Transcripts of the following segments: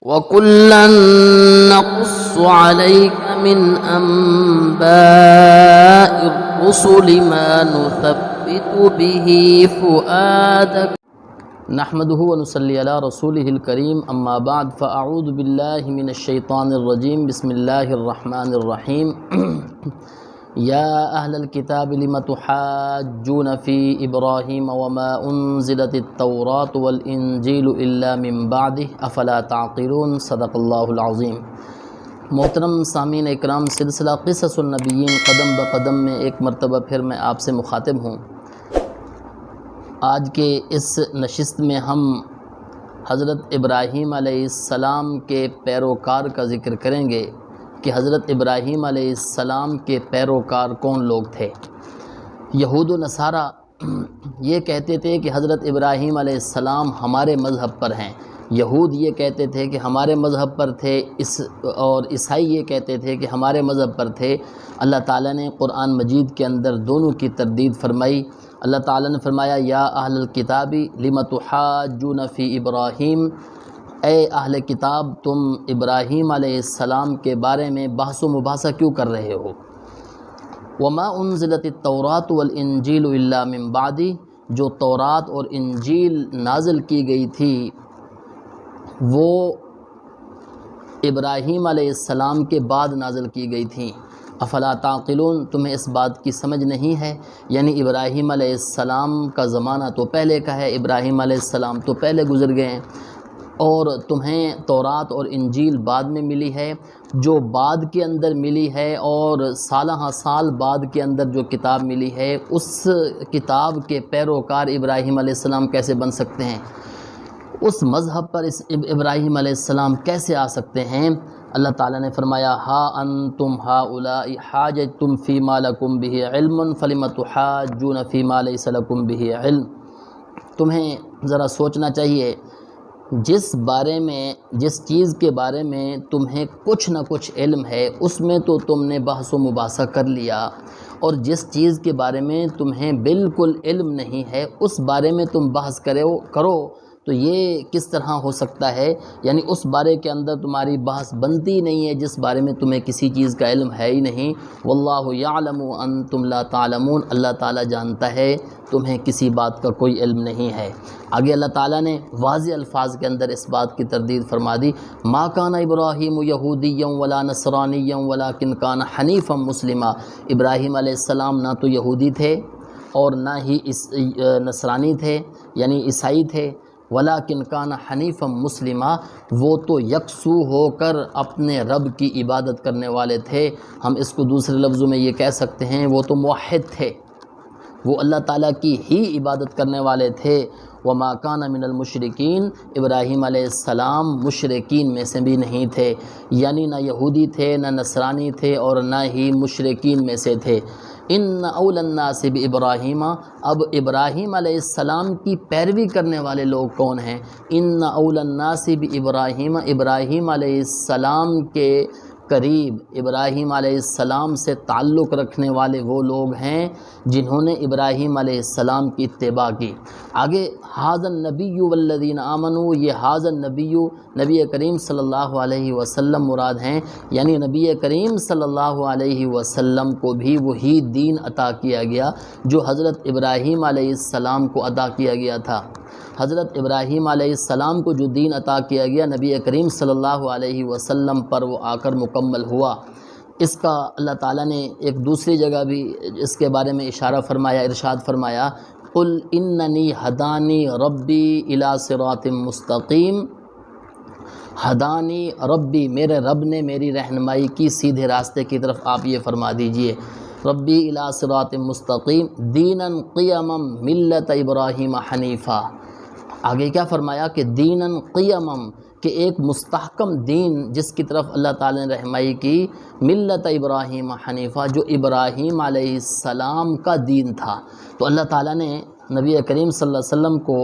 وَكُلًّا نَّقُصُّ عَلَيْكَ مِنْ أَنبَاءِ الرُّسُلِ مَا نُثَبِّتُ بِهِ فُؤَادَكَ نحمده ونصلي على رسوله الكريم اما بعد فاعوذ باللہ من الشیطان الرجیم بسم اللہ الرحمن الرحیم یا اہل الکتاب لم تحاجون فی ابراہیم وما انزلت التوراۃ والانجیل الا من بعدہ افلا تعقلون صدق اللہ العظیم۔ محترم سامعین اکرام، سلسلہ قصص النبیین قدم بقدم میں ایک مرتبہ پھر میں آپ سے مخاطب ہوں۔ آج کے اس نشست میں ہم حضرت ابراہیم علیہ السلام کے پیروکار کا ذکر کریں گے کہ حضرت ابراہیم علیہ السلام کے پیروکار کون لوگ تھے۔ یہود و نصارہ یہ کہتے تھے کہ حضرت ابراہیم علیہ السلام ہمارے مذہب پر ہیں، یہود یہ کہتے تھے کہ ہمارے مذہب پر تھے، اور عیسائی یہ کہتے تھے کہ ہمارے مذہب پر تھے۔ اللہ تعالیٰ نے قرآن مجید کے اندر دونوں کی تردید فرمائی۔ اللہ تعالیٰ نے فرمایا یا اہل الکتاب لم تحاجون فی ابراہیم، اے اہل کتاب تم ابراہیم علیہ السلام کے بارے میں بحث و مباحثہ کیوں کر رہے ہو؟ وما انزلت التوراۃ والانجیل الا من بعدی، جو تورات اور انجیل نازل کی گئی تھی وہ ابراہیم علیہ السلام کے بعد نازل کی گئی تھیں۔ افلا تعقلون، تمہیں اس بات کی سمجھ نہیں ہے؟ یعنی ابراہیم علیہ السلام کا زمانہ تو پہلے کا ہے، ابراہیم علیہ السلام تو پہلے گزر گئے ہیں، اور تمہیں تورات اور انجیل بعد میں ملی ہے۔ جو بعد کے اندر ملی ہے اور سالہ سال بعد کے اندر جو کتاب ملی ہے، اس کتاب کے پیروکار ابراہیم علیہ السلام کیسے بن سکتے ہیں؟ اس مذہب پر ابراہیم علیہ السلام کیسے آ سکتے ہیں؟ اللہ تعالیٰ نے فرمایا ہا انتم ہؤلاء حاججتم فیما لکم بہ علم فلم تحاجون فیما لیس لکم بہ علم۔ تمہیں ذرا سوچنا چاہیے، جس چیز کے بارے میں تمہیں کچھ نہ کچھ علم ہے اس میں تو تم نے بحث و مباحثہ کر لیا، اور جس چیز کے بارے میں تمہیں بالکل علم نہیں ہے اس بارے میں تم بحث کرو تو یہ کس طرح ہو سکتا ہے؟ یعنی اس بارے کے اندر تمہاری بحث بنتی نہیں ہے جس بارے میں تمہیں کسی چیز کا علم ہے ہی نہیں۔ واللہ یعلم انتم لا تعلمون، اللہ تعالیٰ جانتا ہے تمہیں کسی بات کا کوئی علم نہیں ہے۔ آگے اللہ تعالیٰ نے واضح الفاظ کے اندر اس بات کی تردید فرما دی، ما کان ابراہیم یہودیا ولا نصرانیا ولکن کان حنیفا مسلما۔ ابراہیم علیہ السلام نہ تو یہودی تھے اور نہ ہی نصرانی تھے یعنی عیسائی تھے، ولیکن کان حنیفا مسلما، وہ تو یکسو ہو کر اپنے رب کی عبادت کرنے والے تھے۔ ہم اس کو دوسرے لفظوں میں یہ کہہ سکتے ہیں وہ تو موحد تھے، وہ اللہ تعالیٰ کی ہی عبادت کرنے والے تھے۔ وما کان من المشرکین، ابراہیم علیہ السلام مشرکین میں سے بھی نہیں تھے، یعنی نہ یہودی تھے نہ نصرانی تھے اور نہ ہی مشرکین میں سے تھے۔ ان اولی الناس بابراہیم، اب ابراہیم علیہ السلام کی پیروی کرنے والے لوگ کون ہیں؟ ان اولی الناس بابراہیم، ابراہیم علیہ السلام کے قریب، ابراہیم علیہ السلام سے تعلق رکھنے والے وہ لوگ ہیں جنہوں نے ابراہیم علیہ السلام کی اتباع کی۔ آگے ھذا النبی والذین آمنوا، یہ ھذا النبی نبی کریم صلی اللہ علیہ وسلم مراد ہیں، یعنی نبی کریم صلی اللہ علیہ وسلم کو بھی وہی دین عطا کیا گیا جو حضرت ابراہیم علیہ السلام کو عطا کیا گیا تھا۔ حضرت ابراہیم علیہ السلام کو جو دین عطا کیا گیا نبی کریم صلی اللہ علیہ وسلم پر وہ آ کر مکمل ہوا۔ اس کا اللہ تعالیٰ نے ایک دوسری جگہ بھی اس کے بارے میں اشارہ فرمایا، ارشاد فرمایا قل اننی ہدانی ربی الی صراط مستقیم، ہدانی ربی، میرے رب نے میری رہنمائی کی سیدھے راستے کی طرف، آپ یہ فرما دیجئے ربی الی صراط مستقیم دینا قیما ملت ابراہیم حنیفا۔ آگے کیا فرمایا کہ دیناً قیمم، کہ ایک مستحکم دین جس کی طرف اللہ تعالی نے رہنمائی کی، ملت ابراہیم حنیفہ، جو ابراہیم علیہ السلام کا دین تھا۔ تو اللہ تعالیٰ نے نبی کریم صلی اللہ علیہ وسلم کو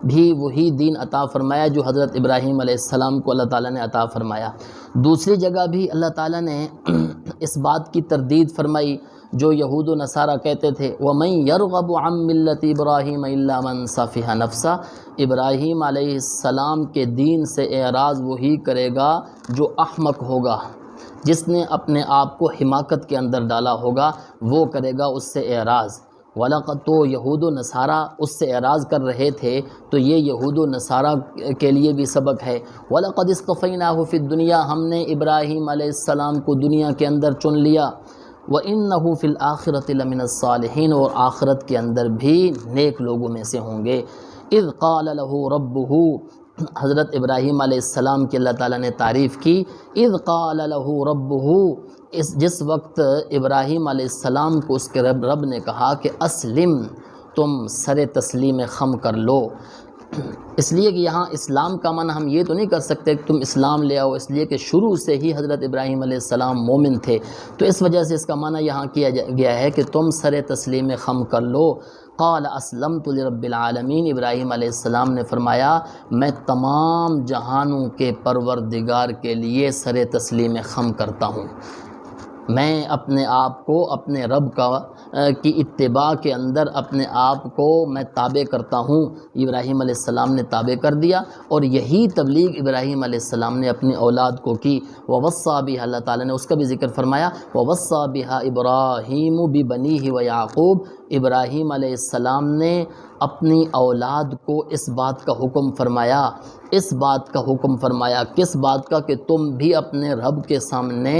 بھی وہی دین عطا فرمایا جو حضرت ابراہیم علیہ السلام کو اللہ تعالیٰ نے عطا فرمایا۔ دوسری جگہ بھی اللہ تعالیٰ نے اس بات کی تردید فرمائی جو یہود و نصارہ کہتے تھے وَمَن يَرْغَبُ عَن مِّلَّةِ إِبْرَاهِيمَ إِلَّا مَن سَفِهَ نَفْسَهُ، ابراہیم علیہ السلام کے دین سے اعراض وہی کرے گا جو احمق ہوگا، جس نے اپنے آپ کو حماقت کے اندر ڈالا ہوگا، وہ کرے گا اس سے اعراض۔ وَلَقَدْ، تو یہود و نصارہ اس سے اعراض کر رہے تھے، تو یہ یہود و نصارہ کے لیے بھی سبق ہے۔ وَلَقَدْ اصْطَفَيْنَاهُ فِي الدُّنْيَا، ہم نے ابراہیم علیہ السلام کو دنیا کے اندر چن لیا۔ وَإِنَّهُ فِي الْآخِرَةِ لَمِنَ الصَّالِحِينَ، اور آخرت کے اندر بھی نیک لوگوں میں سے ہوں گے۔ اِذْ قَالَ لَهُ رَبُّهُ، حضرت ابراہیم علیہ السلام کی اللہ تعالیٰ نے تعریف کی۔ اِذْ قَالَ لَهُ رَبُّهُ، جس وقت ابراہیم علیہ السلام کو اس کے رب نے کہا کہ اسلم، تم سر تسلیم خم کر لو۔ اس لیے کہ یہاں اسلام کا معنی ہم یہ تو نہیں کر سکتے کہ تم اسلام لے آؤ، اس لیے کہ شروع سے ہی حضرت ابراہیم علیہ السلام مومن تھے، تو اس وجہ سے اس کا معنی یہاں کیا گیا ہے کہ تم سر تسلیم خم کر لو۔ قال اسلمت لرب العالمین، ابراہیم علیہ السلام نے فرمایا میں تمام جہانوں کے پروردگار کے لیے سر تسلیم خم کرتا ہوں، میں اپنے آپ کو اپنے رب کی اتباع کے اندر اپنے آپ کو میں تابع کرتا ہوں۔ ابراہیم علیہ السلام نے تابع کر دیا، اور یہی تبلیغ ابراہیم علیہ السلام نے اپنی اولاد کو کی۔ وَوَصَّى بِهَا، اللہ تعالیٰ نے اس کا بھی ذکر فرمایا، وَوَصَّى بِهَا إِبْرَاهِيمُ بِبَنِيهِ وَيَعْقُوبَ، ابراہیم علیہ السلام نے اپنی اولاد کو اس بات کا حکم فرمایا، اس بات کا حکم فرمایا، کس بات کا؟ کہ تم بھی اپنے رب کے سامنے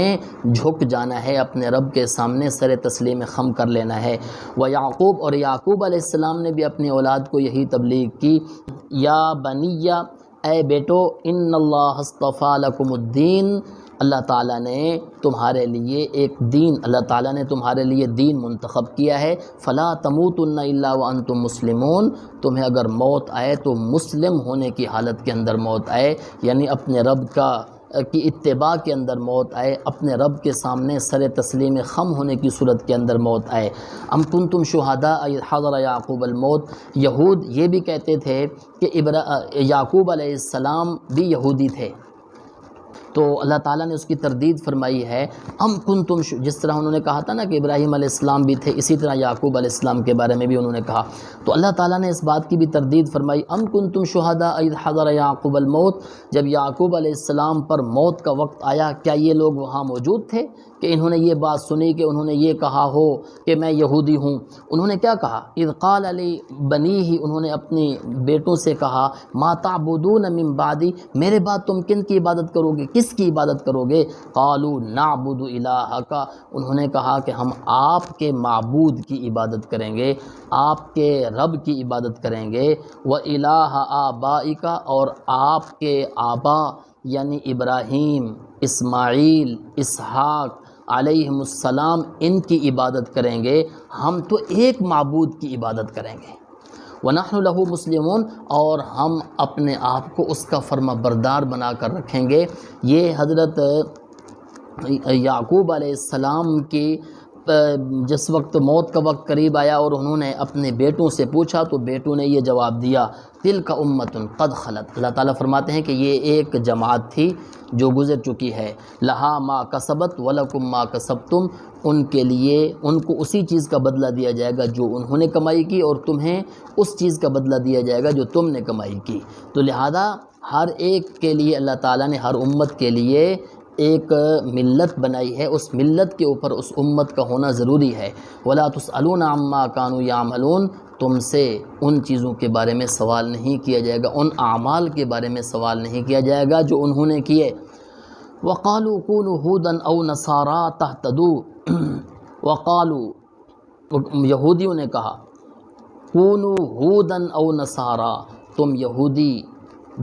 جھک جانا ہے، اپنے رب کے سامنے سر تسلیم خم کر لینا ہے۔ وَيَعْقُوب، اور یعقوب علیہ السلام نے بھی اپنی اولاد کو یہی تبلیغ کی، یا بنیہ، اے بیٹو، ان اللہ اصطفیٰ لکم الدین، اللہ تعالیٰ نے تمہارے لیے ایک دین، اللہ تعالیٰ نے تمہارے لیے دین منتخب کیا ہے۔ فلا تموتن الا وانتم مسلمون، تمہیں اگر موت آئے تو مسلم ہونے کی حالت کے اندر موت آئے، یعنی اپنے رب کی اتباع کے اندر موت آئے، اپنے رب کے سامنے سر تسلیم خم ہونے کی صورت کے اندر موت آئے۔ ام کنتم شہداء اذ حضر یعقوب الموت، یہود یہ بھی کہتے تھے کہ یعقوب علیہ السلام بھی یہودی تھے، تو اللہ تعالیٰ نے اس کی تردید فرمائی ہے۔ ام کنتم، جس طرح انہوں نے کہا تھا نا کہ ابراہیم علیہ السلام بھی تھے، اسی طرح یعقوب علیہ السلام کے بارے میں بھی انہوں نے کہا، تو اللہ تعالیٰ نے اس بات کی بھی تردید فرمائی۔ ام کنتم شہداء اذ حضر یعقوب الموت، جب یعقوب علیہ السلام پر موت کا وقت آیا، کیا یہ لوگ وہاں موجود تھے کہ انہوں نے یہ بات سنی کہ انہوں نے یہ کہا ہو کہ میں یہودی ہوں؟ انہوں نے کیا کہا؟ اذ قال لبنیہ، انہوں نے اپنی بیٹوں سے کہا، ما تعبدون من بعدی، میرے بعد تم کن کی عبادت کرو گے، کس کی عبادت کرو گے؟ قالوا نعبد الہک، انہوں نے کہا کہ ہم آپ کے معبود کی عبادت کریں گے، آپ کے رب کی عبادت کریں گے، وَإِلَٰهَ آبَائِكَ، اور آپ کے آبا یعنی ابراہیم، اسماعیل، اسحاق علیہم السلام، ان کی عبادت کریں گے، ہم تو ایک معبود کی عبادت کریں گے۔ وَنَحْنُ لَهُ مُسْلِمُونَ، اور ہم اپنے آپ کو اس کا فرما بردار بنا کر رکھیں گے۔ یہ حضرت یعقوب علیہ السلام کی جس وقت موت کا وقت قریب آیا اور انہوں نے اپنے بیٹوں سے پوچھا، تو بیٹوں نے یہ جواب دیا، تِلْکَ أُمَّةٌ قَدْ خَلَتْ، اللہ تعالیٰ فرماتے ہیں کہ یہ ایک جماعت تھی جو گزر چکی ہے، لَهَا مَا كَسَبَتْ وَلَكُمْ مَا كَسَبْتُمْ، ان کے لیے ان کو اسی چیز کا بدلہ دیا جائے گا جو انہوں نے کمائی کی، اور تمہیں اس چیز کا بدلہ دیا جائے گا جو تم نے کمائی کی۔ تو لہذا ہر ایک کے لیے اللہ تعالیٰ نے ہر امت کے لیے ایک ملت بنائی ہے، اس ملت کے اوپر اس امت کا ہونا ضروری ہے۔ وَلَا تُسْأَلُونَ عَمَّا كَانُوا يَعْمَلُونَ، تم سے ان چیزوں کے بارے میں سوال نہیں کیا جائے گا، ان اعمال کے بارے میں سوال نہیں کیا جائے گا جو انہوں نے کیے۔ وَقَالُوا كُونُوا هُودًا أَوْ نَصَارَىٰ تَهْتَدُوا، وَقَالُوا، یہودیوں نے کہا، كُونُوا هُودًا أَوْ نَصَارَىٰ، تم یہودی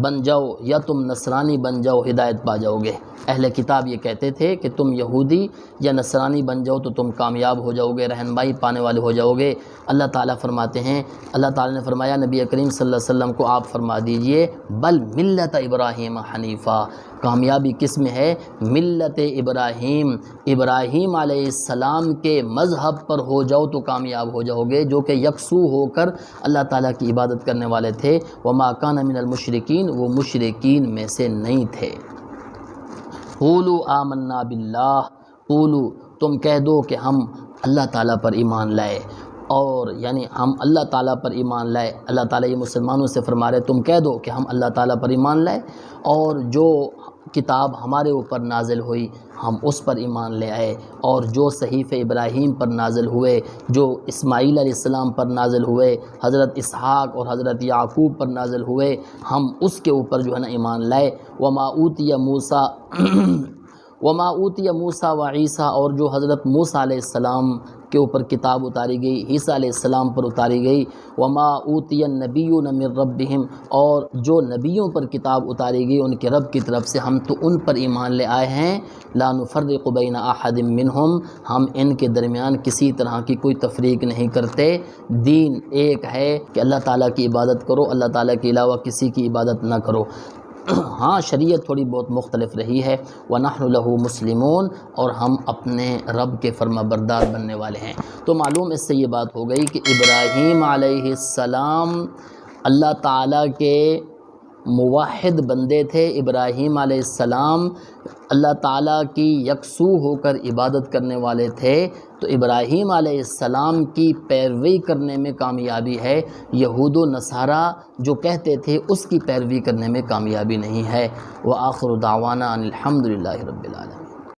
بن جاؤ یا تم نصرانی بن جاؤ، ہدایت پا جاؤ گے۔ اہل کتاب یہ کہتے تھے کہ تم یہودی یا نصرانی بن جاؤ تو تم کامیاب ہو جاؤ گے، رہنمائی پانے والے ہو جاؤ گے۔ اللہ تعالیٰ فرماتے ہیں، اللہ تعالیٰ نے فرمایا نبی کریم صلی اللہ علیہ وسلم کو آپ فرما دیجئے، بل ملت ابراہیم حنیفہ، کامیابی کس میں ہے؟ ملت ابراہیم، ابراہیم علیہ السلام کے مذہب پر ہو جاؤ تو کامیاب ہو جاؤ گے، جو کہ یکسو ہو کر اللہ تعالیٰ کی عبادت کرنے والے تھے۔ وما کان من المشرکین، وہ مشرکین میں سے نہیں تھے۔ قولوا آمنا باللہ، قولوا، تم کہہ دو کہ ہم اللہ تعالیٰ پر ایمان لائے، اور یعنی ہم اللہ تعالیٰ پر ایمان لائے۔ اللہ تعالیٰ یہ مسلمانوں سے فرما رہے تم کہہ دو کہ ہم اللہ تعالیٰ پر ایمان لائے، اور جو کتاب ہمارے اوپر نازل ہوئی ہم اس پر ایمان لے آئے، اور جو صحیفہ ابراہیم پر نازل ہوئے، جو اسماعیل علیہ السلام پر نازل ہوئے، حضرت اسحاق اور حضرت یعقوب پر نازل ہوئے، ہم اس کے اوپر جو ہے نا ایمان لائے۔ وما اوتی موسیٰ و عیسیٰ، اور جو حضرت موسیٰ علیہ السلام کے اوپر کتاب اتاری گئی، عیسیٰ علیہ السلام پر اتاری گئی۔ وما اوتی النبیون من ربہم، اور جو نبیوں پر کتاب اتاری گئی ان کے رب کی طرف سے، ہم تو ان پر ایمان لے آئے ہیں۔ لا نفرق بین احد منہم، ہم ان کے درمیان کسی طرح کی کوئی تفریق نہیں کرتے۔ دین ایک ہے کہ اللہ تعالیٰ کی عبادت کرو، اللہ تعالیٰ کے علاوہ کسی کی عبادت نہ کرو۔ ہاں شریعت تھوڑی بہت مختلف رہی ہے، وَنَحْنُ لَهُ مُسْلِمُونَ، اور ہم اپنے رب کے فرما بردار بننے والے ہیں۔ تو معلوم اس سے یہ بات ہو گئی کہ ابراہیم علیہ السلام اللہ تعالیٰ کے موحد بندے تھے۔ ابراہیم علیہ السلام اللہ تعالیٰ کی یکسو ہو کر عبادت کرنے والے تھے، تو ابراہیم علیہ السلام کی پیروی کرنے میں کامیابی ہے، یہود و نصارہ جو کہتے تھے اس کی پیروی کرنے میں کامیابی نہیں ہے۔ وآخر دعوانا ان الحمد للہ رب العالمین۔